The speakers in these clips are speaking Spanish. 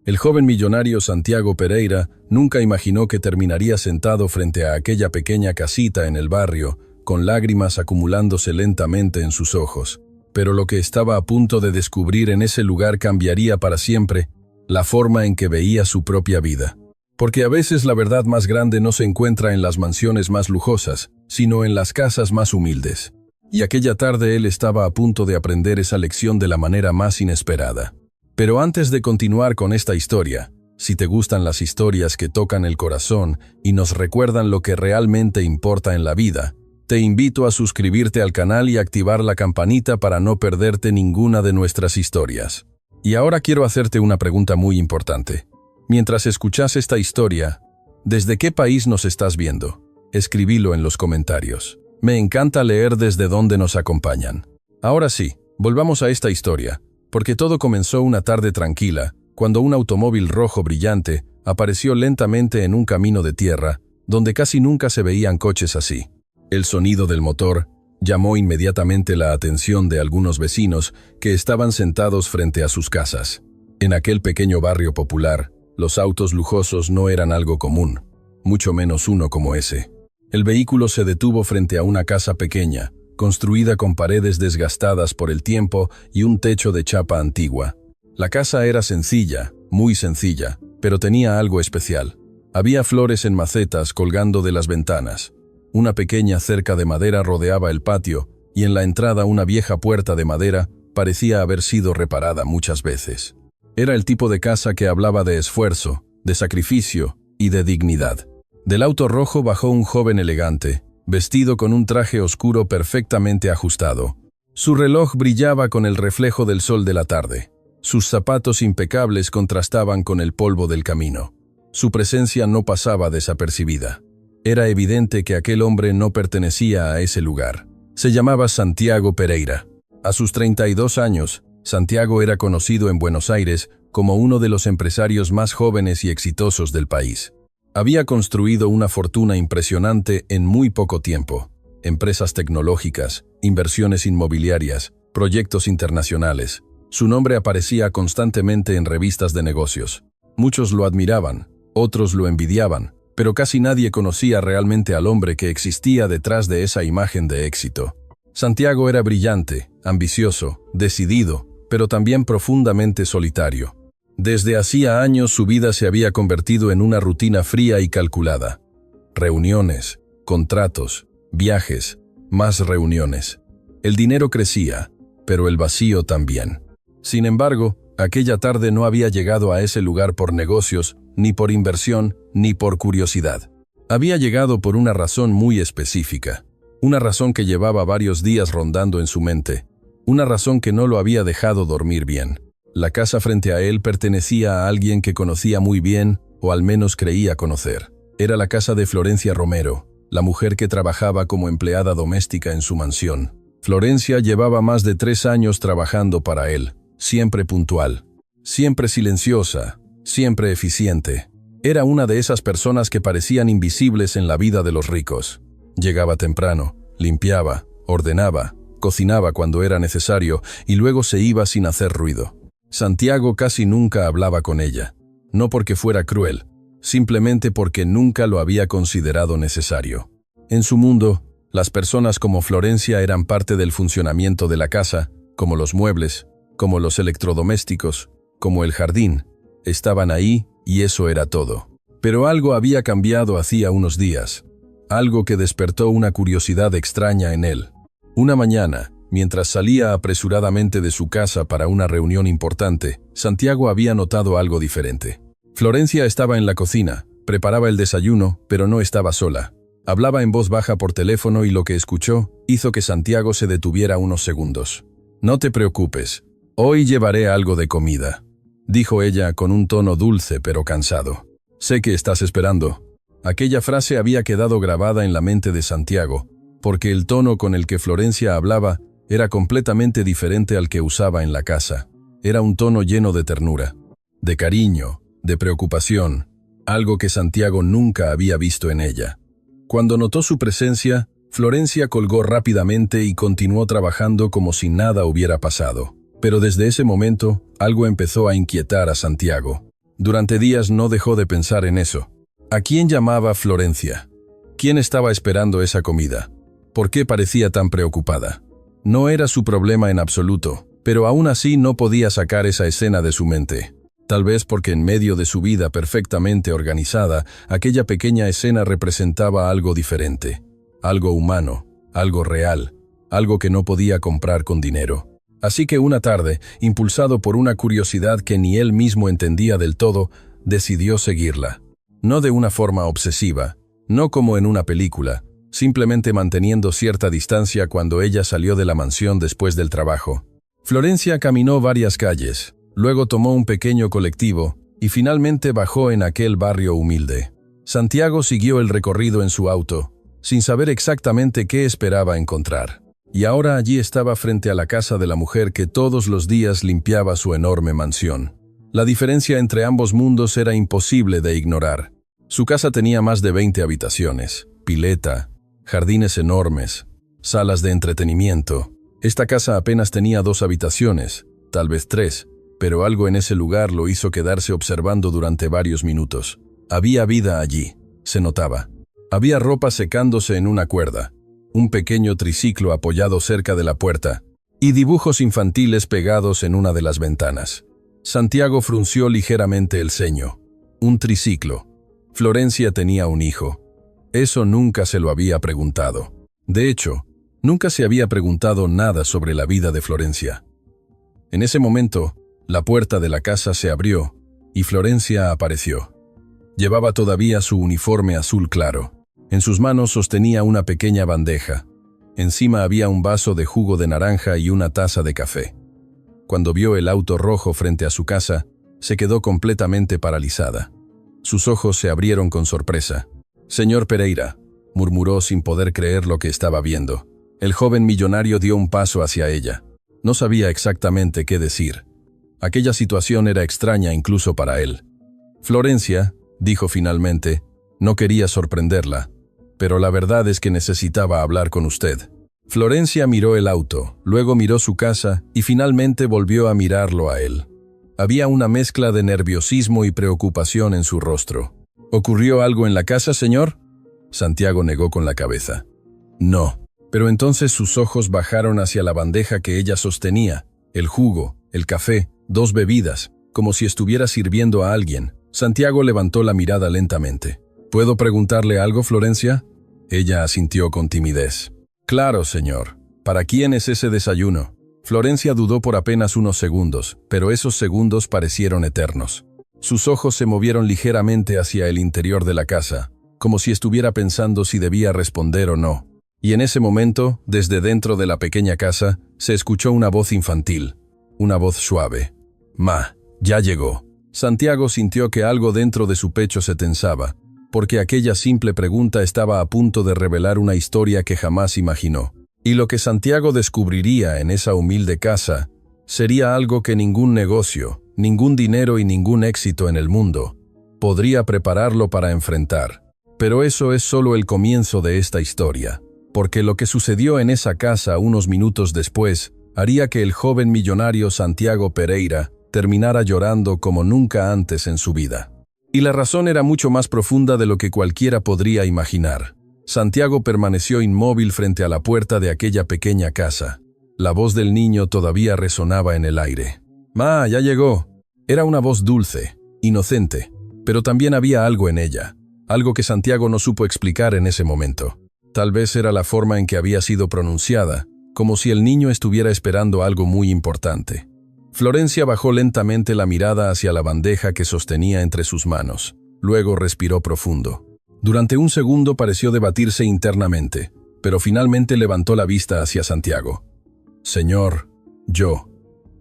El joven millonario Santiago Pereira nunca imaginó que terminaría sentado frente a aquella pequeña casita en el barrio, con lágrimas acumulándose lentamente en sus ojos. Pero lo que estaba a punto de descubrir en ese lugar cambiaría para siempre la forma en que veía su propia vida. Porque a veces la verdad más grande no se encuentra en las mansiones más lujosas, sino en las casas más humildes. Y aquella tarde él estaba a punto de aprender esa lección de la manera más inesperada. Pero antes de continuar con esta historia, si te gustan las historias que tocan el corazón y nos recuerdan lo que realmente importa en la vida, te invito a suscribirte al canal y activar la campanita para no perderte ninguna de nuestras historias. Y ahora quiero hacerte una pregunta muy importante. Mientras escuchas esta historia, ¿desde qué país nos estás viendo? Escribilo en los comentarios. Me encanta leer desde dónde nos acompañan. Ahora sí, volvamos a esta historia, porque todo comenzó una tarde tranquila, cuando un automóvil rojo brillante apareció lentamente en un camino de tierra, donde casi nunca se veían coches así. El sonido del motor llamó inmediatamente la atención de algunos vecinos que estaban sentados frente a sus casas. En aquel pequeño barrio popular, los autos lujosos no eran algo común, mucho menos uno como ese. El vehículo se detuvo frente a una casa pequeña, construida con paredes desgastadas por el tiempo y un techo de chapa antigua. La casa era sencilla, muy sencilla, pero tenía algo especial. Había flores en macetas colgando de las ventanas. Una pequeña cerca de madera rodeaba el patio, y en la entrada una vieja puerta de madera parecía haber sido reparada muchas veces. Era el tipo de casa que hablaba de esfuerzo, de sacrificio y de dignidad. Del auto rojo bajó un joven elegante, vestido con un traje oscuro perfectamente ajustado. Su reloj brillaba con el reflejo del sol de la tarde. Sus zapatos impecables contrastaban con el polvo del camino. Su presencia no pasaba desapercibida. Era evidente que aquel hombre no pertenecía a ese lugar. Se llamaba Santiago Pereira. A sus 32 años, Santiago era conocido en Buenos Aires como uno de los empresarios más jóvenes y exitosos del país. Había construido una fortuna impresionante en muy poco tiempo. Empresas tecnológicas, inversiones inmobiliarias, proyectos internacionales. Su nombre aparecía constantemente en revistas de negocios. Muchos lo admiraban, otros lo envidiaban, pero casi nadie conocía realmente al hombre que existía detrás de esa imagen de éxito. Santiago era brillante, ambicioso, decidido, pero también profundamente solitario. Desde hacía años su vida se había convertido en una rutina fría y calculada. Reuniones, contratos, viajes, más reuniones. El dinero crecía, pero el vacío también. Sin embargo, aquella tarde no había llegado a ese lugar por negocios, ni por inversión, ni por curiosidad. Había llegado por una razón muy específica. Una razón que llevaba varios días rondando en su mente. Una razón que no lo había dejado dormir bien. La casa frente a él pertenecía a alguien que conocía muy bien, o al menos creía conocer. Era la casa de Florencia Romero, la mujer que trabajaba como empleada doméstica en su mansión. Florencia llevaba más de 3 años trabajando para él, siempre puntual, siempre silenciosa, siempre eficiente. Era una de esas personas que parecían invisibles en la vida de los ricos. Llegaba temprano, limpiaba, ordenaba, cocinaba cuando era necesario y luego se iba sin hacer ruido. Santiago casi nunca hablaba con ella, no porque fuera cruel, simplemente porque nunca lo había considerado necesario. En su mundo, las personas como Florencia eran parte del funcionamiento de la casa, como los muebles, como los electrodomésticos, como el jardín. Estaban ahí y eso era todo. Pero algo había cambiado hacía unos días, algo que despertó una curiosidad extraña en él. Una mañana, mientras salía apresuradamente de su casa para una reunión importante, Santiago había notado algo diferente. Florencia estaba en la cocina, preparaba el desayuno, pero no estaba sola. Hablaba en voz baja por teléfono y lo que escuchó hizo que Santiago se detuviera unos segundos. «No te preocupes, hoy llevaré algo de comida», dijo ella con un tono dulce pero cansado. «Sé que estás esperando». Aquella frase había quedado grabada en la mente de Santiago, porque el tono con el que Florencia hablaba era completamente diferente al que usaba en la casa. Era un tono lleno de ternura, de cariño, de preocupación, algo que Santiago nunca había visto en ella. Cuando notó su presencia, Florencia colgó rápidamente y continuó trabajando como si nada hubiera pasado. Pero desde ese momento, algo empezó a inquietar a Santiago. Durante días no dejó de pensar en eso. ¿A quién llamaba Florencia? ¿Quién estaba esperando esa comida? ¿Por qué parecía tan preocupada? No era su problema en absoluto, pero aún así no podía sacar esa escena de su mente. Tal vez porque en medio de su vida perfectamente organizada, aquella pequeña escena representaba algo diferente, algo humano, algo real, algo que no podía comprar con dinero. Así que una tarde, impulsado por una curiosidad que ni él mismo entendía del todo, decidió seguirla. No de una forma obsesiva, no como en una película, simplemente manteniendo cierta distancia cuando ella salió de la mansión después del trabajo. Florencia caminó varias calles, luego tomó un pequeño colectivo y finalmente bajó en aquel barrio humilde. Santiago siguió el recorrido en su auto, sin saber exactamente qué esperaba encontrar. Y ahora allí estaba frente a la casa de la mujer que todos los días limpiaba su enorme mansión. La diferencia entre ambos mundos era imposible de ignorar. Su casa tenía más de 20 habitaciones, pileta, jardines enormes, salas de entretenimiento. Esta casa apenas tenía 2 habitaciones, tal vez 3, pero algo en ese lugar lo hizo quedarse observando durante varios minutos. Había vida allí, se notaba. Había ropa secándose en una cuerda, un pequeño triciclo apoyado cerca de la puerta y dibujos infantiles pegados en una de las ventanas. Santiago frunció ligeramente el ceño. Un triciclo. Florencia tenía un hijo. Eso nunca se lo había preguntado. De hecho, nunca se había preguntado nada sobre la vida de Florencia. En ese momento, la puerta de la casa se abrió y Florencia apareció. Llevaba todavía su uniforme azul claro. En sus manos sostenía una pequeña bandeja. Encima había un vaso de jugo de naranja y una taza de café. Cuando vio el auto rojo frente a su casa, se quedó completamente paralizada. Sus ojos se abrieron con sorpresa. «Señor Pereira», murmuró sin poder creer lo que estaba viendo. El joven millonario dio un paso hacia ella. No sabía exactamente qué decir. Aquella situación era extraña incluso para él. «Florencia», dijo finalmente, no quería sorprenderla, pero la verdad es que necesitaba hablar con usted. Florencia miró el auto, luego miró su casa y finalmente volvió a mirarlo a él. Había una mezcla de nerviosismo y preocupación en su rostro. ¿Ocurrió algo en la casa, señor? Santiago negó con la cabeza. No, pero entonces sus ojos bajaron hacia la bandeja que ella sostenía, el jugo, el café, 2 bebidas, como si estuviera sirviendo a alguien. Santiago levantó la mirada lentamente. ¿Puedo preguntarle algo, Florencia? Ella asintió con timidez. Claro, señor. ¿Para quién es ese desayuno? Florencia dudó por apenas unos segundos, pero esos segundos parecieron eternos. Sus ojos se movieron ligeramente hacia el interior de la casa, como si estuviera pensando si debía responder o no. Y en ese momento, desde dentro de la pequeña casa, se escuchó una voz infantil, una voz suave. «Ma, ya llegó». Santiago sintió que algo dentro de su pecho se tensaba, porque aquella simple pregunta estaba a punto de revelar una historia que jamás imaginó. Y lo que Santiago descubriría en esa humilde casa sería algo que ningún negocio, ningún dinero y ningún éxito en el mundo podría prepararlo para enfrentar. Pero eso es solo el comienzo de esta historia, porque lo que sucedió en esa casa unos minutos después haría que el joven millonario Santiago Pereira terminara llorando como nunca antes en su vida. Y la razón era mucho más profunda de lo que cualquiera podría imaginar. Santiago permaneció inmóvil frente a la puerta de aquella pequeña casa. La voz del niño todavía resonaba en el aire. «Ma, ya llegó». Era una voz dulce, inocente, pero también había algo en ella, algo que Santiago no supo explicar en ese momento. Tal vez era la forma en que había sido pronunciada, como si el niño estuviera esperando algo muy importante. Florencia bajó lentamente la mirada hacia la bandeja que sostenía entre sus manos. Luego respiró profundo. Durante un segundo pareció debatirse internamente, pero finalmente levantó la vista hacia Santiago. «Señor, yo».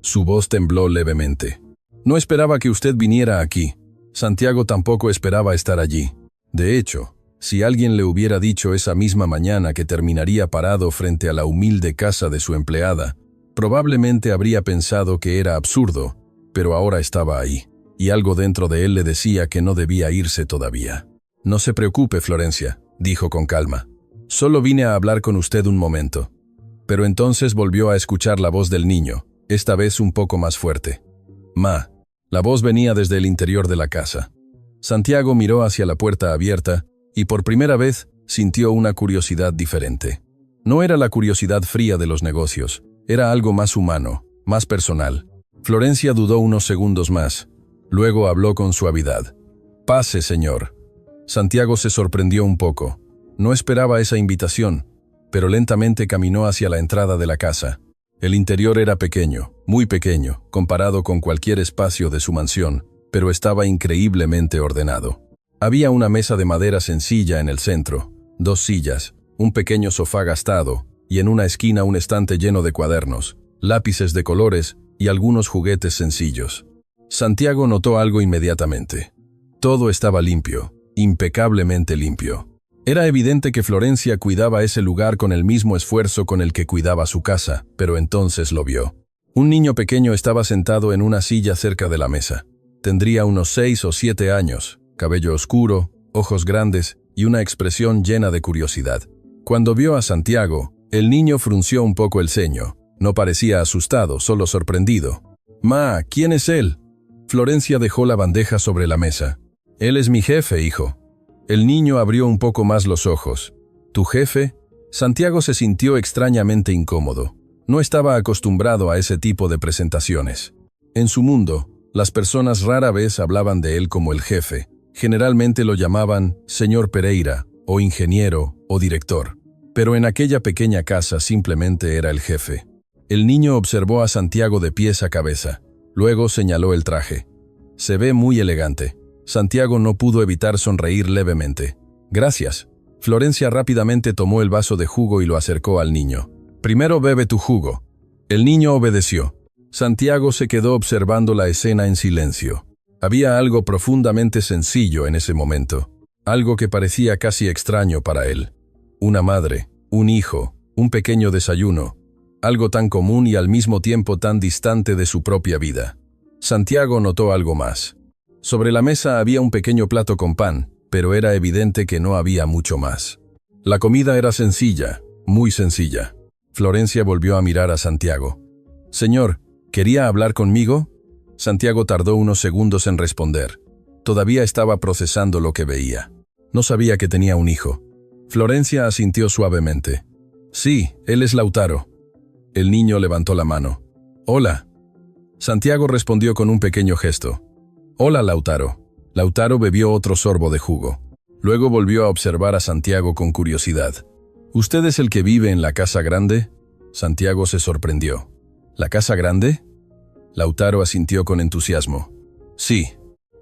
Su voz tembló levemente. «No esperaba que usted viniera aquí». Santiago tampoco esperaba estar allí. De hecho, si alguien le hubiera dicho esa misma mañana que terminaría parado frente a la humilde casa de su empleada, probablemente habría pensado que era absurdo, pero ahora estaba ahí, y algo dentro de él le decía que no debía irse todavía. «No se preocupe, Florencia», dijo con calma. «Solo vine a hablar con usted un momento». Pero entonces volvió a escuchar la voz del niño, esta vez un poco más fuerte. «Ma». La voz venía desde el interior de la casa. Santiago miró hacia la puerta abierta y por primera vez sintió una curiosidad diferente. No era la curiosidad fría de los negocios, era algo más humano, más personal. Florencia dudó unos segundos más. Luego habló con suavidad. «Pase, señor». Santiago se sorprendió un poco. No esperaba esa invitación, pero lentamente caminó hacia la entrada de la casa. El interior era pequeño, muy pequeño, comparado con cualquier espacio de su mansión, pero estaba increíblemente ordenado. Había una mesa de madera sencilla en el centro, 2 sillas, un pequeño sofá gastado, y en una esquina un estante lleno de cuadernos, lápices de colores y algunos juguetes sencillos. Santiago notó algo inmediatamente. Todo estaba limpio, impecablemente limpio. Era evidente que Florencia cuidaba ese lugar con el mismo esfuerzo con el que cuidaba su casa, pero entonces lo vio. Un niño pequeño estaba sentado en una silla cerca de la mesa. Tendría unos 6 o 7 años, cabello oscuro, ojos grandes y una expresión llena de curiosidad. Cuando vio a Santiago, el niño frunció un poco el ceño. No parecía asustado, solo sorprendido. «Ma, ¿quién es él?» Florencia dejó la bandeja sobre la mesa. «Él es mi jefe, hijo». El niño abrió un poco más los ojos. «¿Tu jefe?» Santiago se sintió extrañamente incómodo. No estaba acostumbrado a ese tipo de presentaciones. En su mundo, las personas rara vez hablaban de él como el jefe. Generalmente lo llamaban señor Pereira, o ingeniero, o director. Pero en aquella pequeña casa simplemente era el jefe. El niño observó a Santiago de pies a cabeza. Luego señaló el traje. «Se ve muy elegante». Santiago no pudo evitar sonreír levemente. «Gracias». Florencia rápidamente tomó el vaso de jugo y lo acercó al niño. «Primero bebe tu jugo». El niño obedeció. Santiago se quedó observando la escena en silencio. Había algo profundamente sencillo en ese momento. Algo que parecía casi extraño para él. Una madre, un hijo, un pequeño desayuno. Algo tan común y al mismo tiempo tan distante de su propia vida. Santiago notó algo más. Sobre la mesa había un pequeño plato con pan, pero era evidente que no había mucho más. La comida era sencilla, muy sencilla. Florencia volvió a mirar a Santiago. «Señor, ¿quería hablar conmigo?» Santiago tardó unos segundos en responder. Todavía estaba procesando lo que veía. No sabía que tenía un hijo. Florencia asintió suavemente. «Sí, él es Lautaro». El niño levantó la mano. «Hola». Santiago respondió con un pequeño gesto. «Hola, Lautaro». Lautaro bebió otro sorbo de jugo. Luego volvió a observar a Santiago con curiosidad. «¿Usted es el que vive en la casa grande?» Santiago se sorprendió. «¿La casa grande?» Lautaro asintió con entusiasmo. «Sí.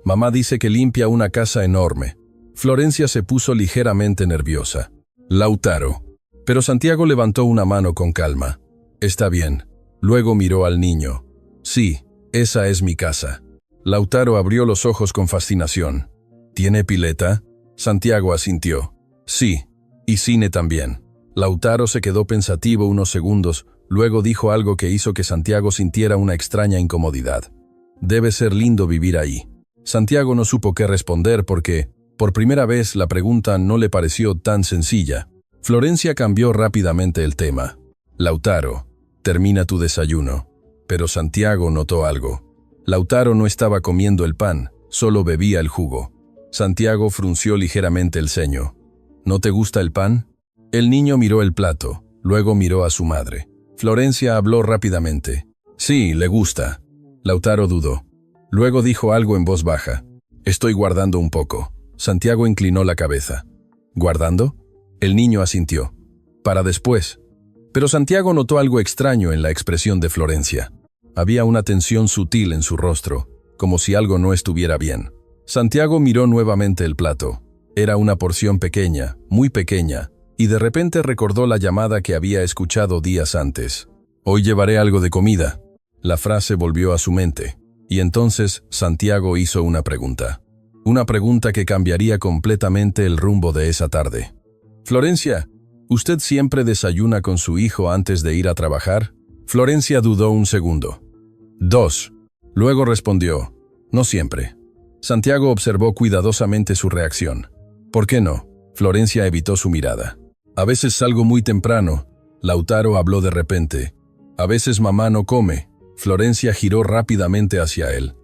Mamá dice que limpia una casa enorme». Florencia se puso ligeramente nerviosa. «Lautaro». Pero Santiago levantó una mano con calma. «Está bien». Luego miró al niño. «Sí, esa es mi casa». Lautaro abrió los ojos con fascinación. «¿Tiene pileta?» Santiago asintió. «Sí, y cine también». Lautaro se quedó pensativo unos segundos, luego dijo algo que hizo que Santiago sintiera una extraña incomodidad. «Debe ser lindo vivir ahí». Santiago no supo qué responder porque, por primera vez, la pregunta no le pareció tan sencilla. Florencia cambió rápidamente el tema. «Lautaro, termina tu desayuno». Pero Santiago notó algo. Lautaro no estaba comiendo el pan, solo bebía el jugo. Santiago frunció ligeramente el ceño. «¿No te gusta el pan?» El niño miró el plato, luego miró a su madre. Florencia habló rápidamente. «Sí, le gusta». Lautaro dudó. Luego dijo algo en voz baja. «Estoy guardando un poco». Santiago inclinó la cabeza. «¿Guardando?» El niño asintió. «Para después». Pero Santiago notó algo extraño en la expresión de Florencia. Había una tensión sutil en su rostro, como si algo no estuviera bien. Santiago miró nuevamente el plato. Era una porción pequeña, muy pequeña, y de repente recordó la llamada que había escuchado días antes. «Hoy llevaré algo de comida». La frase volvió a su mente, y entonces Santiago hizo una pregunta. Una pregunta que cambiaría completamente el rumbo de esa tarde. «Florencia, ¿usted siempre desayuna con su hijo antes de ir a trabajar?» Florencia dudó un segundo. «2». Luego respondió. «No siempre». Santiago observó cuidadosamente su reacción. «¿Por qué no?» Florencia evitó su mirada. «A veces salgo muy temprano». Lautaro habló de repente. «A veces mamá no come». Florencia giró rápidamente hacia él.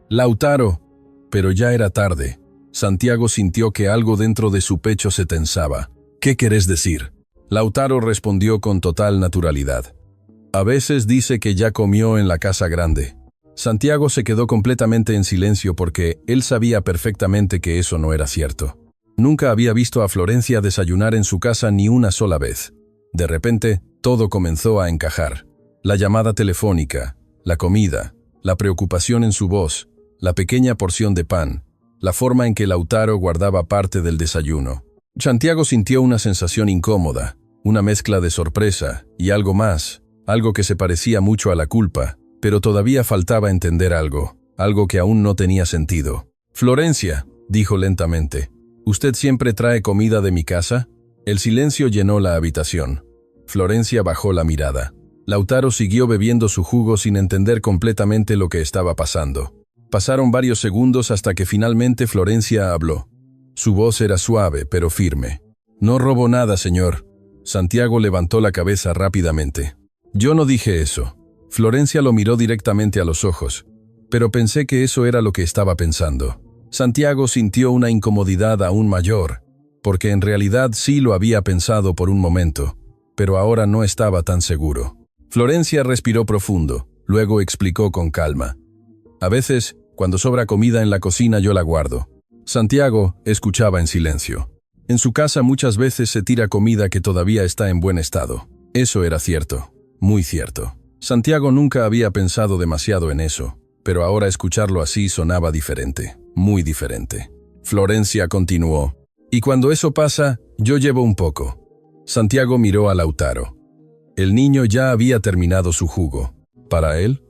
Lautaro. Pero ya era tarde. Santiago sintió que algo dentro de su pecho se tensaba. ¿Qué querés decir? Lautaro respondió con total naturalidad. A veces dice que ya comió en la casa grande. Santiago se quedó completamente en silencio porque él sabía perfectamente que eso no era cierto. Nunca había visto a Florencia desayunar en su casa ni una sola vez. De repente, todo comenzó a encajar. La llamada telefónica, la comida, la preocupación en su voz, la pequeña porción de pan, la forma en que Lautaro guardaba parte del desayuno. Santiago sintió una sensación incómoda, una mezcla de sorpresa y algo más, algo que se parecía mucho a la culpa, pero todavía faltaba entender algo que aún no tenía sentido. «Florencia», dijo lentamente, «¿usted siempre trae comida de mi casa?» El silencio llenó la habitación. Florencia bajó la mirada. Lautaro siguió bebiendo su jugo sin entender completamente lo que estaba pasando. Pasaron varios segundos hasta que finalmente Florencia habló. Su voz era suave, pero firme. «No robo nada, señor». Santiago levantó la cabeza rápidamente. «Yo no dije eso». Florencia lo miró directamente a los ojos, pero pensé que eso era lo que estaba pensando. Santiago sintió una incomodidad aún mayor, porque en realidad sí lo había pensado por un momento, pero ahora no estaba tan seguro. Florencia respiró profundo, luego explicó con calma. «A veces, cuando sobra comida en la cocina yo la guardo». Santiago escuchaba en silencio. En su casa muchas veces se tira comida que todavía está en buen estado. Eso era cierto, muy cierto. Santiago nunca había pensado demasiado en eso, pero ahora escucharlo así sonaba diferente, muy diferente. Florencia continuó. «Y cuando eso pasa, yo llevo un poco». Santiago miró a Lautaro. El niño ya había terminado su jugo. ¿Para él?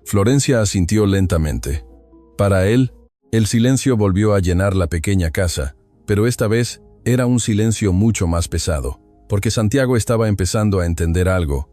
Florencia asintió lentamente. Para él, el silencio volvió a llenar la pequeña casa, pero esta vez era un silencio mucho más pesado, porque Santiago estaba empezando a entender algo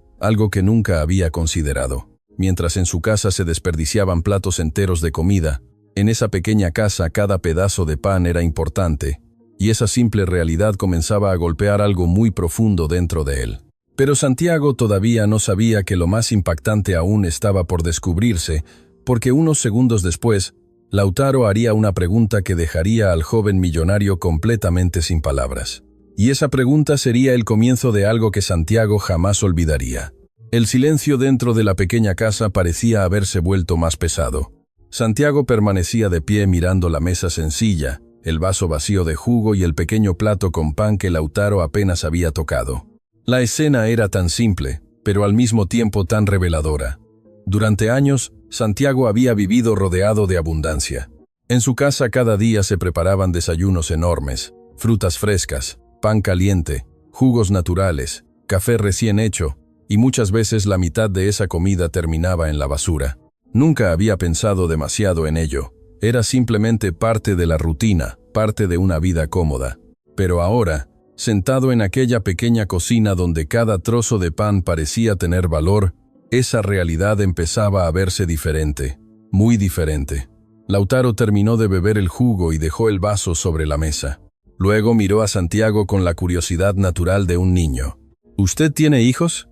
que nunca había considerado. Mientras en su casa se desperdiciaban platos enteros de comida, en esa pequeña casa cada pedazo de pan era importante, y esa simple realidad comenzaba a golpear algo muy profundo dentro de él. Pero Santiago todavía no sabía que lo más impactante aún estaba por descubrirse, porque unos segundos después, Lautaro haría una pregunta que dejaría al joven millonario completamente sin palabras. Y esa pregunta sería el comienzo de algo que Santiago jamás olvidaría. El silencio dentro de la pequeña casa parecía haberse vuelto más pesado. Santiago permanecía de pie mirando la mesa sencilla, el vaso vacío de jugo y el pequeño plato con pan que Lautaro apenas había tocado. La escena era tan simple, pero al mismo tiempo tan reveladora. Durante años, Santiago había vivido rodeado de abundancia. En su casa cada día se preparaban desayunos enormes, frutas frescas, pan caliente, jugos naturales, café recién hecho, y muchas veces la mitad de esa comida terminaba en la basura. Nunca había pensado demasiado en ello. Era simplemente parte de la rutina, parte de una vida cómoda. Pero ahora, sentado en aquella pequeña cocina donde cada trozo de pan parecía tener valor, esa realidad empezaba a verse diferente, muy diferente. Lautaro terminó de beber el jugo y dejó el vaso sobre la mesa. Luego miró a Santiago con la curiosidad natural de un niño. «¿Usted tiene hijos?»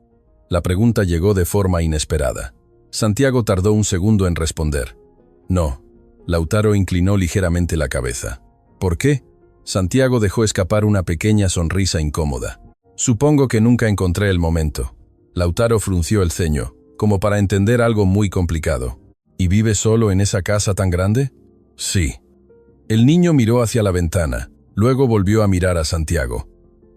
La pregunta llegó de forma inesperada. Santiago tardó un segundo en responder. «No». Lautaro inclinó ligeramente la cabeza. «¿Por qué?» Santiago dejó escapar una pequeña sonrisa incómoda. «Supongo que nunca encontré el momento». Lautaro frunció el ceño, como para entender algo muy complicado. «¿Y vive solo en esa casa tan grande?» «Sí». El niño miró hacia la ventana. Luego volvió a mirar a Santiago.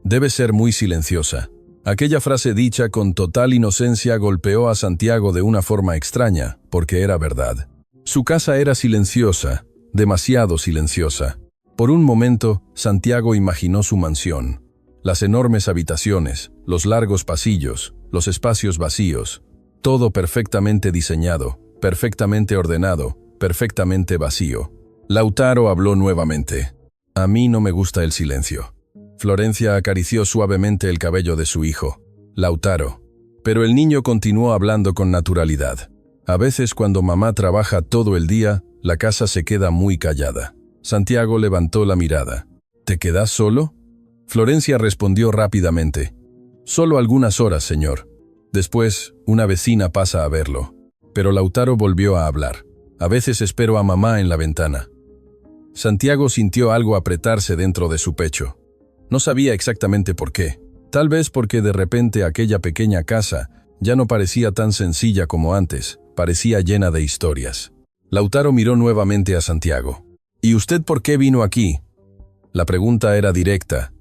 «Debe ser muy silenciosa». Aquella frase dicha con total inocencia golpeó a Santiago de una forma extraña, porque era verdad. Su casa era silenciosa, demasiado silenciosa. Por un momento, Santiago imaginó su mansión. Las enormes habitaciones, los largos pasillos, los espacios vacíos. Todo perfectamente diseñado, perfectamente ordenado, perfectamente vacío. Lautaro habló nuevamente. «A mí no me gusta el silencio». Florencia acarició suavemente el cabello de su hijo, Lautaro. Pero el niño continuó hablando con naturalidad. «A veces cuando mamá trabaja todo el día, la casa se queda muy callada». Santiago levantó la mirada. «¿Te quedas solo?» Florencia respondió rápidamente. «Solo algunas horas, señor. Después, una vecina pasa a verlo». Pero Lautaro volvió a hablar. A veces espero a mamá en la ventana. Santiago sintió algo apretarse dentro de su pecho. No sabía exactamente por qué. Tal vez porque de repente aquella pequeña casa ya no parecía tan sencilla como antes, parecía llena de historias. Lautaro miró nuevamente a Santiago. ¿Y usted por qué vino aquí? La pregunta era directa,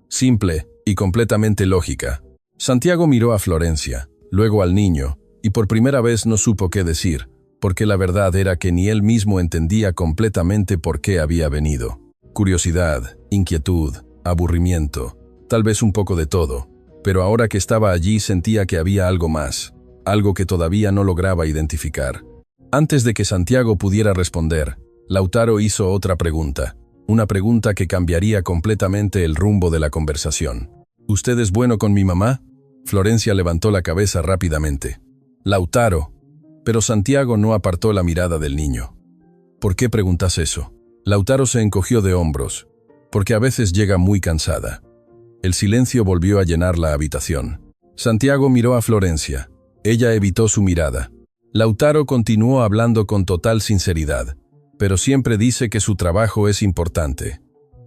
simple y completamente lógica. Santiago miró a Florencia, luego al niño, y por primera vez no supo qué decir, porque la verdad era que ni él mismo entendía completamente por qué había venido. Curiosidad, inquietud, aburrimiento, tal vez un poco de todo, pero ahora que estaba allí sentía que había algo más, algo que todavía no lograba identificar. Antes de que Santiago pudiera responder, Lautaro hizo otra pregunta, una pregunta que cambiaría completamente el rumbo de la conversación. ¿Usted es bueno con mi mamá? Florencia levantó la cabeza rápidamente. Lautaro. Pero Santiago no apartó la mirada del niño. ¿Por qué preguntas eso? Lautaro se encogió de hombros, porque a veces llega muy cansada. El silencio volvió a llenar la habitación. Santiago miró a Florencia. Ella evitó su mirada. Lautaro continuó hablando con total sinceridad, pero siempre dice que su trabajo es importante.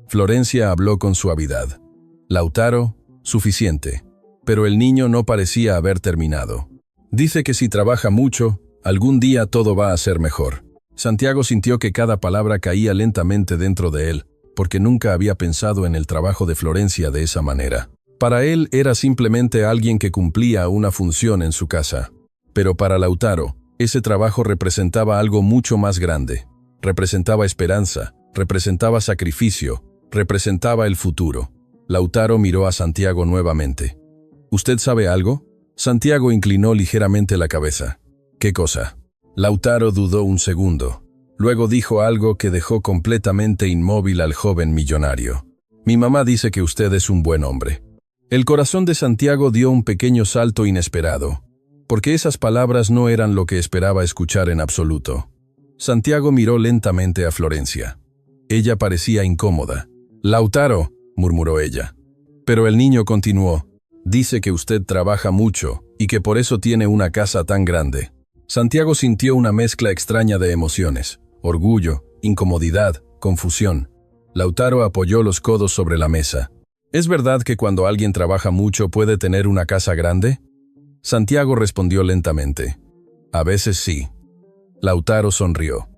Florencia habló con suavidad. Lautaro, suficiente. Pero el niño no parecía haber terminado. Dice que si trabaja mucho, algún día todo va a ser mejor. Santiago sintió que cada palabra caía lentamente dentro de él, porque nunca había pensado en el trabajo de Florencia de esa manera. Para él era simplemente alguien que cumplía una función en su casa. Pero para Lautaro, ese trabajo representaba algo mucho más grande. Representaba esperanza, representaba sacrificio, representaba el futuro. Lautaro miró a Santiago nuevamente. ¿Usted sabe algo? Santiago inclinó ligeramente la cabeza. ¿Qué cosa? Lautaro dudó un segundo. Luego dijo algo que dejó completamente inmóvil al joven millonario. Mi mamá dice que usted es un buen hombre. El corazón de Santiago dio un pequeño salto inesperado, porque esas palabras no eran lo que esperaba escuchar en absoluto. Santiago miró lentamente a Florencia. Ella parecía incómoda. Lautaro, murmuró ella. Pero el niño continuó. Dice que usted trabaja mucho y que por eso tiene una casa tan grande. Santiago sintió una mezcla extraña de emociones. Orgullo, incomodidad, confusión. Lautaro apoyó los codos sobre la mesa. ¿Es verdad que cuando alguien trabaja mucho puede tener una casa grande? Santiago respondió lentamente. A veces sí. Lautaro sonrió.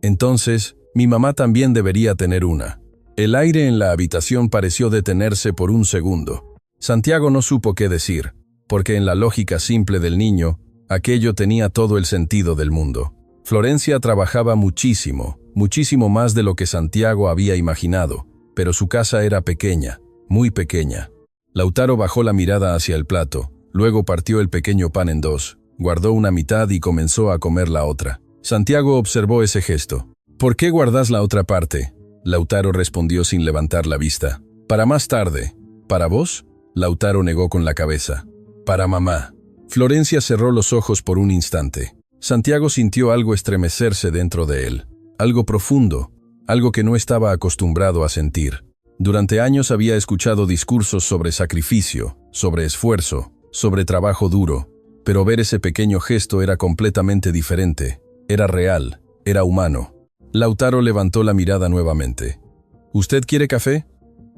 Entonces, mi mamá también debería tener una. El aire en la habitación pareció detenerse por un segundo. Santiago no supo qué decir, porque en la lógica simple del niño, aquello tenía todo el sentido del mundo. Florencia trabajaba muchísimo, muchísimo más de lo que Santiago había imaginado, pero su casa era pequeña, muy pequeña. Lautaro bajó la mirada hacia el plato, luego partió el pequeño pan en dos, guardó una mitad y comenzó a comer la otra. Santiago observó ese gesto. ¿Por qué guardas la otra parte? Lautaro respondió sin levantar la vista. Para más tarde. ¿Para vos? Lautaro negó con la cabeza. Para mamá. Florencia cerró los ojos por un instante. Santiago sintió algo estremecerse dentro de él. Algo profundo, algo que no estaba acostumbrado a sentir. Durante años había escuchado discursos sobre sacrificio, sobre esfuerzo, sobre trabajo duro, pero ver ese pequeño gesto era completamente diferente. Era real, era humano. Lautaro levantó la mirada nuevamente. ¿Usted quiere café?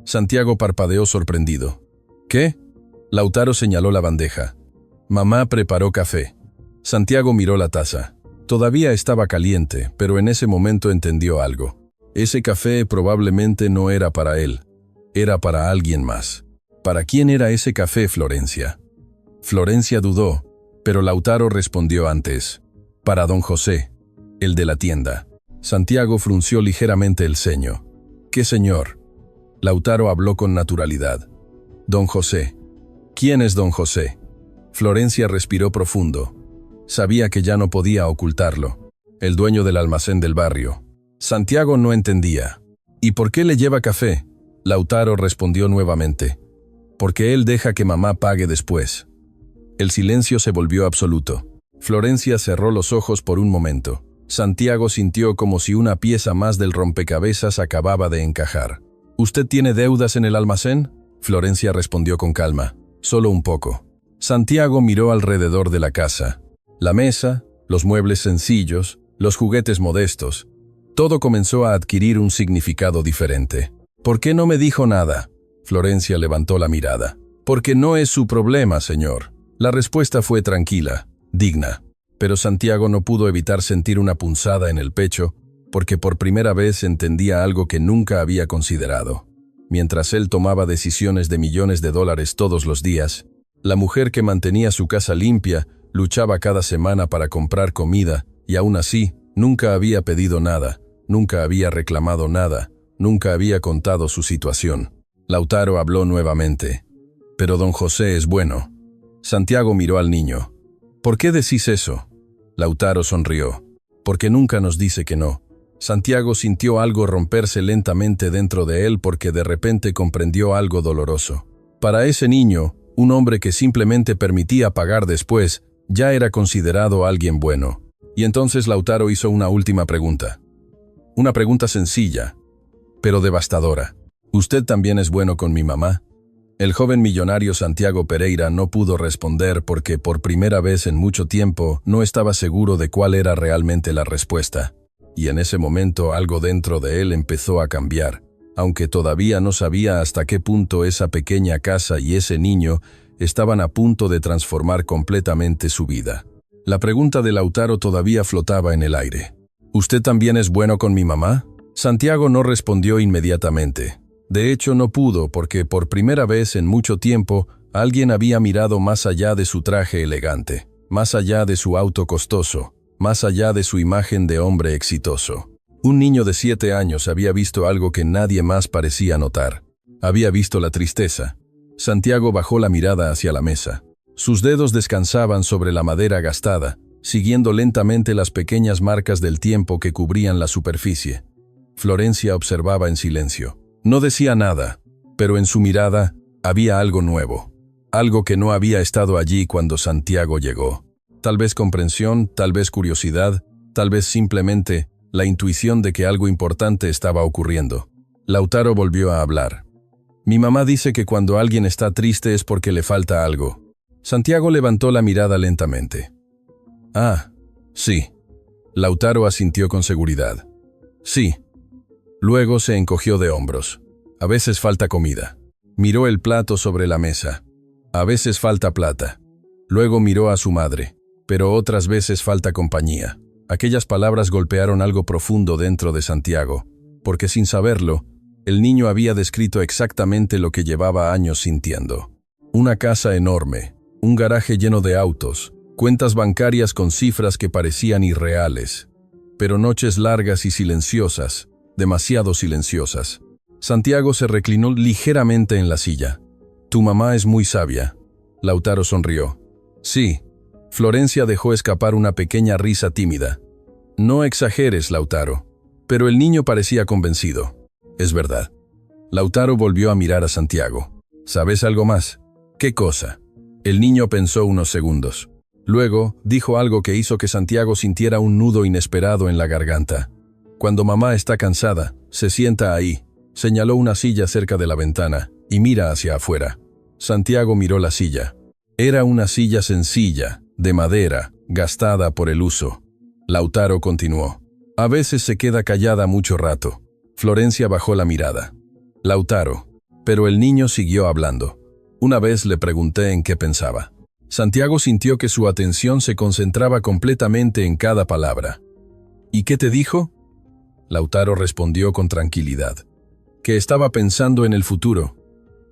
Santiago parpadeó sorprendido. ¿Qué? Lautaro señaló la bandeja. Mamá preparó café. Santiago miró la taza. Todavía estaba caliente, pero en ese momento entendió algo. Ese café probablemente no era para él. Era para alguien más. ¿Para quién era ese café, Florencia? Florencia dudó, pero Lautaro respondió antes. Para don José, el de la tienda. Santiago frunció ligeramente el ceño. ¿Qué señor? Lautaro habló con naturalidad. Don José. ¿Quién es don José? Florencia respiró profundo. Sabía que ya no podía ocultarlo. El dueño del almacén del barrio. Santiago no entendía. ¿Y por qué le lleva café? Lautaro respondió nuevamente. Porque él deja que mamá pague después. El silencio se volvió absoluto. Florencia cerró los ojos por un momento. Santiago sintió como si una pieza más del rompecabezas acababa de encajar. ¿Usted tiene deudas en el almacén? Florencia respondió con calma. Solo un poco. Santiago miró alrededor de la casa. La mesa, los muebles sencillos, los juguetes modestos. Todo comenzó a adquirir un significado diferente. ¿Por qué no me dijo nada? Florencia levantó la mirada. Porque no es su problema, señor. La respuesta fue tranquila, digna. Pero Santiago no pudo evitar sentir una punzada en el pecho, porque por primera vez entendía algo que nunca había considerado. Mientras él tomaba decisiones de millones de dólares todos los días, la mujer que mantenía su casa limpia luchaba cada semana para comprar comida y aún así nunca había pedido nada, nunca había reclamado nada, nunca había contado su situación. Lautaro habló nuevamente. Pero don José es bueno. Santiago miró al niño. ¿Por qué decís eso? Lautaro sonrió. Porque nunca nos dice que no. Santiago sintió algo romperse lentamente dentro de él porque de repente comprendió algo doloroso. Para ese niño, un hombre que simplemente permitía pagar después, ya era considerado alguien bueno. Y entonces Lautaro hizo una última pregunta. Una pregunta sencilla, pero devastadora. ¿Usted también es bueno con mi mamá? El joven millonario Santiago Pereira no pudo responder porque por primera vez en mucho tiempo no estaba seguro de cuál era realmente la respuesta. Y en ese momento algo dentro de él empezó a cambiar, aunque todavía no sabía hasta qué punto esa pequeña casa y ese niño estaban a punto de transformar completamente su vida. La pregunta de Lautaro todavía flotaba en el aire. ¿Usted también es bueno con mi mamá? Santiago no respondió inmediatamente. De hecho, no pudo porque por primera vez en mucho tiempo alguien había mirado más allá de su traje elegante, más allá de su auto costoso, más allá de su imagen de hombre exitoso. Un niño de 7 años había visto algo que nadie más parecía notar. Había visto la tristeza. Santiago bajó la mirada hacia la mesa. Sus dedos descansaban sobre la madera gastada, siguiendo lentamente las pequeñas marcas del tiempo que cubrían la superficie. Florencia observaba en silencio. No decía nada, pero en su mirada había algo nuevo, algo que no había estado allí cuando Santiago llegó. Tal vez comprensión, tal vez curiosidad, tal vez simplemente la intuición de que algo importante estaba ocurriendo. Lautaro volvió a hablar. Mi mamá dice que cuando alguien está triste es porque le falta algo. Santiago levantó la mirada lentamente. Ah, sí. Lautaro asintió con seguridad. Sí. Luego se encogió de hombros. A veces falta comida. Miró el plato sobre la mesa. A veces falta plata. Luego miró a su madre. Pero otras veces falta compañía. Aquellas palabras golpearon algo profundo dentro de Santiago, porque sin saberlo, el niño había descrito exactamente lo que llevaba años sintiendo. Una casa enorme, un garaje lleno de autos, cuentas bancarias con cifras que parecían irreales, pero noches largas y silenciosas, demasiado silenciosas. Santiago se reclinó ligeramente en la silla. Tu mamá es muy sabia. Lautaro sonrió. Sí. Florencia dejó escapar una pequeña risa tímida. No exageres, Lautaro. Pero el niño parecía convencido. Es verdad. Lautaro volvió a mirar a Santiago. ¿Sabes algo más? ¿Qué cosa? El niño pensó unos segundos. Luego, dijo algo que hizo que Santiago sintiera un nudo inesperado en la garganta. Cuando mamá está cansada, se sienta ahí. Señaló una silla cerca de la ventana y mira hacia afuera. Santiago miró la silla. Era una silla sencilla, de madera, gastada por el uso. Lautaro continuó. A veces se queda callada mucho rato. Florencia bajó la mirada. Lautaro. Pero el niño siguió hablando. Una vez le pregunté en qué pensaba. Santiago sintió que su atención se concentraba completamente en cada palabra. ¿Y qué te dijo? Lautaro respondió con tranquilidad. Que estaba pensando en el futuro.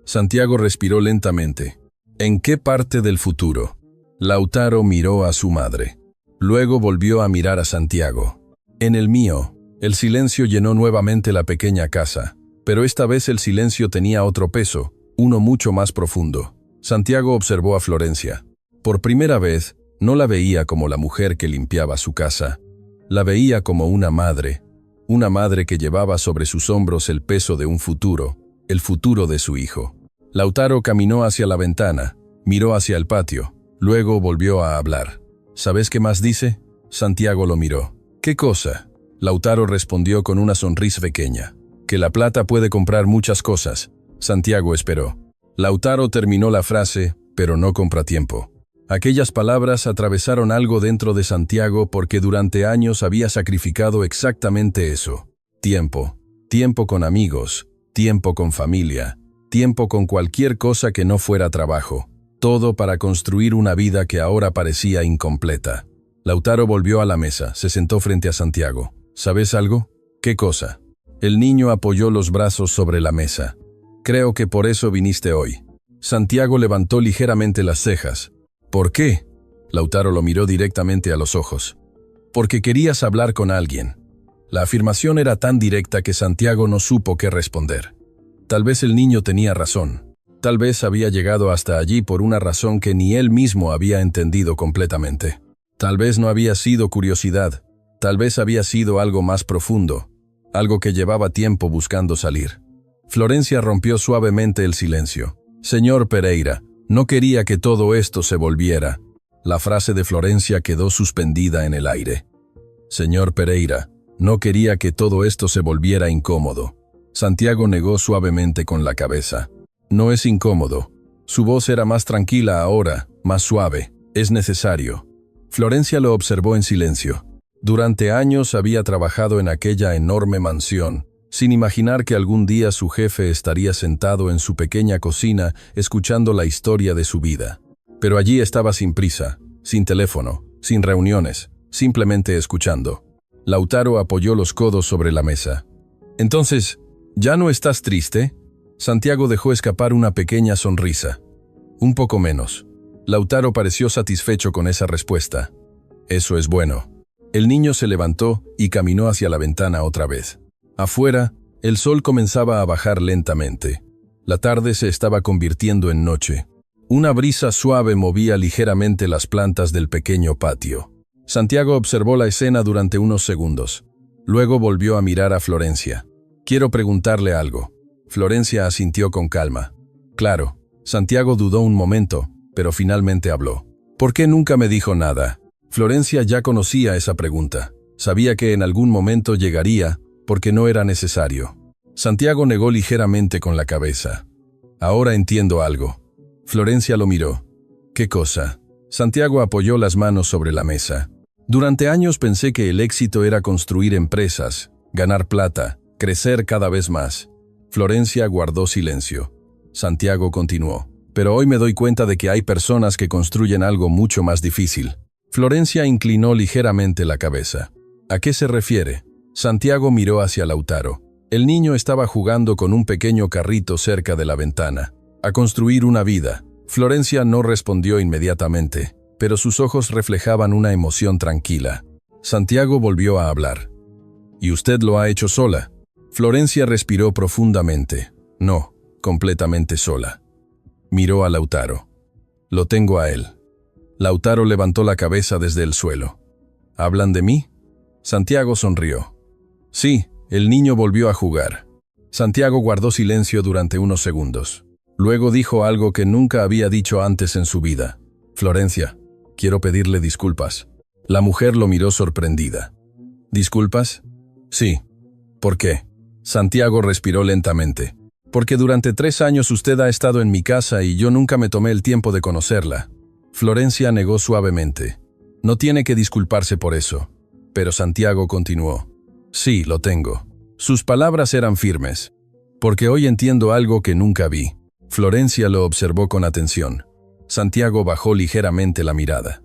Santiago respiró lentamente. ¿En qué parte del futuro? Lautaro miró a su madre. Luego volvió a mirar a Santiago. En el mío. El silencio llenó nuevamente la pequeña casa, pero esta vez el silencio tenía otro peso, uno mucho más profundo. Santiago observó a Florencia. Por primera vez, no la veía como la mujer que limpiaba su casa. La veía como una madre que llevaba sobre sus hombros el peso de un futuro, el futuro de su hijo. Lautaro caminó hacia la ventana, miró hacia el patio, luego volvió a hablar. ¿Sabes qué más dice? Santiago lo miró. ¿Qué cosa? Lautaro respondió con una sonrisa pequeña. Que la plata puede comprar muchas cosas. Santiago esperó. Lautaro terminó la frase, pero no compra tiempo. Aquellas palabras atravesaron algo dentro de Santiago porque durante años había sacrificado exactamente eso. Tiempo. Tiempo con amigos. Tiempo con familia. Tiempo con cualquier cosa que no fuera trabajo. Todo para construir una vida que ahora parecía incompleta. Lautaro volvió a la mesa, se sentó frente a Santiago. ¿Sabes algo? ¿Qué cosa? El niño apoyó los brazos sobre la mesa. Creo que por eso viniste hoy. Santiago levantó ligeramente las cejas. ¿Por qué? Lautaro lo miró directamente a los ojos. Porque querías hablar con alguien. La afirmación era tan directa que Santiago no supo qué responder. Tal vez el niño tenía razón. Tal vez había llegado hasta allí por una razón que ni él mismo había entendido completamente. Tal vez no había sido curiosidad. Tal vez había sido algo más profundo. Algo que llevaba tiempo buscando salir. Florencia rompió suavemente el silencio. Señor Pereira, no quería que todo esto se volviera. La frase de Florencia quedó suspendida en el aire. Señor Pereira, no quería que todo esto se volviera incómodo. Santiago negó suavemente con la cabeza. No es incómodo. Su voz era más tranquila ahora, más suave. Es necesario. Florencia lo observó en silencio. Durante años había trabajado en aquella enorme mansión, sin imaginar que algún día su jefe estaría sentado en su pequeña cocina escuchando la historia de su vida. Pero allí estaba sin prisa, sin teléfono, sin reuniones, simplemente escuchando. Lautaro apoyó los codos sobre la mesa. Entonces, ¿ya no estás triste? Santiago dejó escapar una pequeña sonrisa. Un poco menos. Lautaro pareció satisfecho con esa respuesta. Eso es bueno. El niño se levantó y caminó hacia la ventana otra vez. Afuera, el sol comenzaba a bajar lentamente. La tarde se estaba convirtiendo en noche. Una brisa suave movía ligeramente las plantas del pequeño patio. Santiago observó la escena durante unos segundos. Luego volvió a mirar a Florencia. Quiero preguntarle algo. Florencia asintió con calma. Claro. Santiago dudó un momento, pero finalmente habló. ¿Por qué nunca me dijo nada? Florencia ya conocía esa pregunta. Sabía que en algún momento llegaría, porque no era necesario. Santiago negó ligeramente con la cabeza. Ahora entiendo algo. Florencia lo miró. ¿Qué cosa? Santiago apoyó las manos sobre la mesa. Durante años pensé que el éxito era construir empresas, ganar plata, crecer cada vez más. Florencia guardó silencio. Santiago continuó. Pero hoy me doy cuenta de que hay personas que construyen algo mucho más difícil. Florencia inclinó ligeramente la cabeza. ¿A qué se refiere? Santiago miró hacia Lautaro. El niño estaba jugando con un pequeño carrito cerca de la ventana. A construir una vida. Florencia no respondió inmediatamente, pero sus ojos reflejaban una emoción tranquila. Santiago volvió a hablar. ¿Y usted lo ha hecho sola? Florencia respiró profundamente. No, completamente sola. Miró a Lautaro. Lo tengo a él. Lautaro levantó la cabeza desde el suelo. ¿Hablan de mí? Santiago sonrió. Sí, el niño volvió a jugar. Santiago guardó silencio durante unos segundos. Luego dijo algo que nunca había dicho antes en su vida. Florencia, quiero pedirle disculpas. La mujer lo miró sorprendida. ¿Disculpas? Sí. ¿Por qué? Santiago respiró lentamente. Porque durante 3 años usted ha estado en mi casa y yo nunca me tomé el tiempo de conocerla. Florencia negó suavemente. No tiene que disculparse por eso. Pero Santiago continuó. Sí, lo tengo. Sus palabras eran firmes. Porque hoy entiendo algo que nunca vi. Florencia lo observó con atención. Santiago bajó ligeramente la mirada.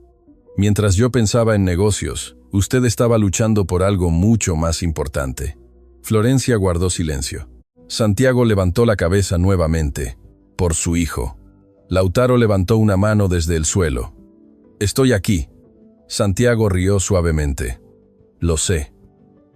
Mientras yo pensaba en negocios, usted estaba luchando por algo mucho más importante. Florencia guardó silencio. Santiago levantó la cabeza nuevamente. Por su hijo. Lautaro levantó una mano desde el suelo. Estoy aquí. Santiago rió suavemente. Lo sé.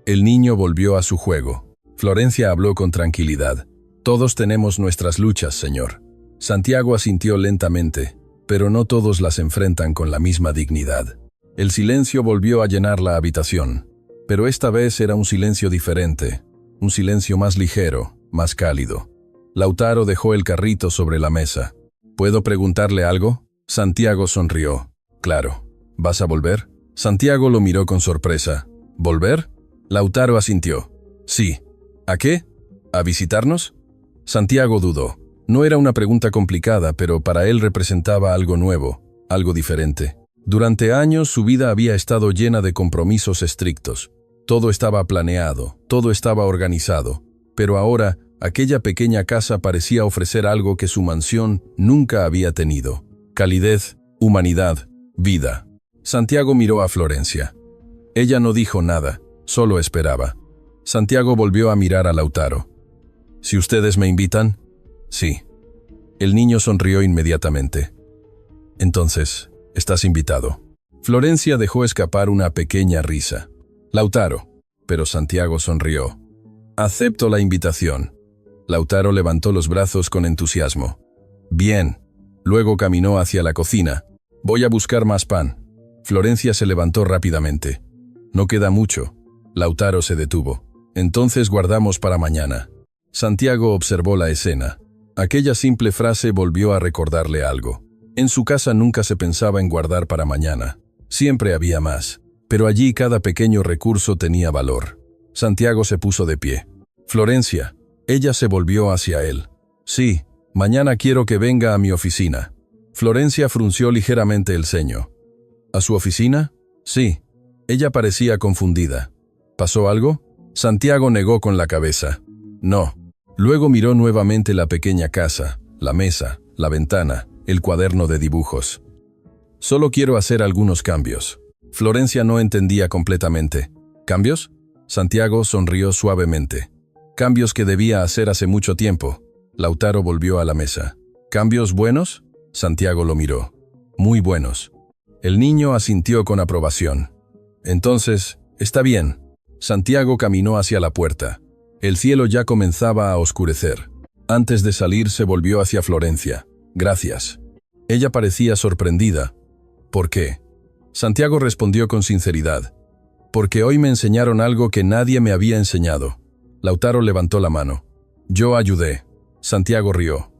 El niño volvió a su juego. Florencia habló con tranquilidad. Todos tenemos nuestras luchas, señor. Santiago asintió lentamente, pero no todos las enfrentan con la misma dignidad. El silencio volvió a llenar la habitación, pero esta vez era un silencio diferente, un silencio más ligero, más cálido. Lautaro dejó el carrito sobre la mesa. ¿Puedo preguntarle algo? Santiago sonrió. Claro. ¿Vas a volver? Santiago lo miró con sorpresa. ¿Volver? Lautaro asintió. Sí. ¿A qué? ¿A visitarnos? Santiago dudó. No era una pregunta complicada, pero para él representaba algo nuevo, algo diferente. Durante años su vida había estado llena de compromisos estrictos. Todo estaba planeado, todo estaba organizado, pero ahora aquella pequeña casa parecía ofrecer algo que su mansión nunca había tenido: calidez, humanidad, vida. Santiago miró a Florencia. Ella no dijo nada, solo esperaba. Santiago volvió a mirar a Lautaro. «¿Si ustedes me invitan?» «Sí». El niño sonrió inmediatamente. «Entonces, estás invitado». Florencia dejó escapar una pequeña risa. «Lautaro», pero Santiago sonrió. «Acepto la invitación». Lautaro levantó los brazos con entusiasmo. «Bien». Luego caminó hacia la cocina. «Voy a buscar más pan». Florencia se levantó rápidamente. «No queda mucho». Lautaro se detuvo. «Entonces guardamos para mañana». Santiago observó la escena. Aquella simple frase volvió a recordarle algo. En su casa nunca se pensaba en guardar para mañana. Siempre había más. Pero allí cada pequeño recurso tenía valor. Santiago se puso de pie. «Florencia». Ella se volvió hacia él. «Sí, mañana quiero que venga a mi oficina». Florencia frunció ligeramente el ceño. «¿A su oficina?» «Sí». Ella parecía confundida. «¿Pasó algo?» Santiago negó con la cabeza. «No». Luego miró nuevamente la pequeña casa, la mesa, la ventana, el cuaderno de dibujos. «Solo quiero hacer algunos cambios». Florencia no entendía completamente. «¿Cambios?» Santiago sonrió suavemente. «Cambios que debía hacer hace mucho tiempo». Lautaro volvió a la mesa. «¿Cambios buenos?» Santiago lo miró. «Muy buenos». El niño asintió con aprobación. «Entonces, está bien». Santiago caminó hacia la puerta. El cielo ya comenzaba a oscurecer. Antes de salir se volvió hacia Florencia. «Gracias». Ella parecía sorprendida. «¿Por qué?» Santiago respondió con sinceridad. «Porque hoy me enseñaron algo que nadie me había enseñado». Lautaro levantó la mano. «Yo ayudé». Santiago rió.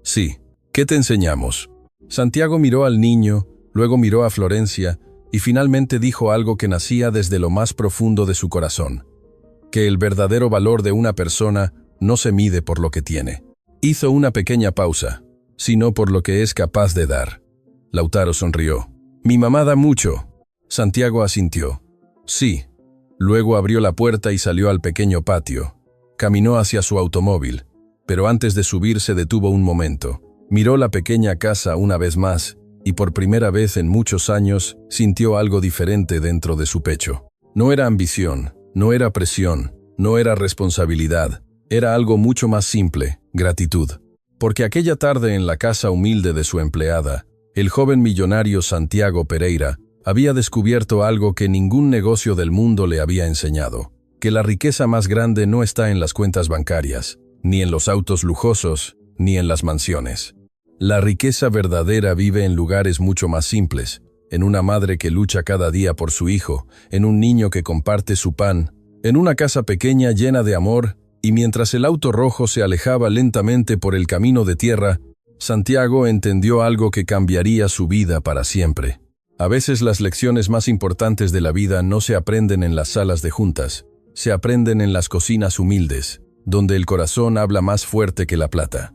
«Sí. ¿Qué te enseñamos?» Santiago miró al niño, luego miró a Florencia y finalmente dijo algo que nacía desde lo más profundo de su corazón: que el verdadero valor de una persona no se mide por lo que tiene. Hizo una pequeña pausa, sino por lo que es capaz de dar. Lautaro sonrió. «Mi mamá da mucho». Santiago asintió. «Sí». Luego abrió la puerta y salió al pequeño patio. Caminó hacia su automóvil, pero antes de subir se detuvo un momento. Miró la pequeña casa una vez más y por primera vez en muchos años sintió algo diferente dentro de su pecho. No era ambición, no era presión, no era responsabilidad, era algo mucho más simple: gratitud. Porque aquella tarde en la casa humilde de su empleada, el joven millonario Santiago Pereira había descubierto algo que ningún negocio del mundo le había enseñado: que la riqueza más grande no está en las cuentas bancarias, ni en los autos lujosos, ni en las mansiones. La riqueza verdadera vive en lugares mucho más simples, en una madre que lucha cada día por su hijo, en un niño que comparte su pan, en una casa pequeña llena de amor, y mientras el auto rojo se alejaba lentamente por el camino de tierra, Santiago entendió algo que cambiaría su vida para siempre. A veces las lecciones más importantes de la vida no se aprenden en las salas de juntas, se aprenden en las cocinas humildes, donde el corazón habla más fuerte que la plata.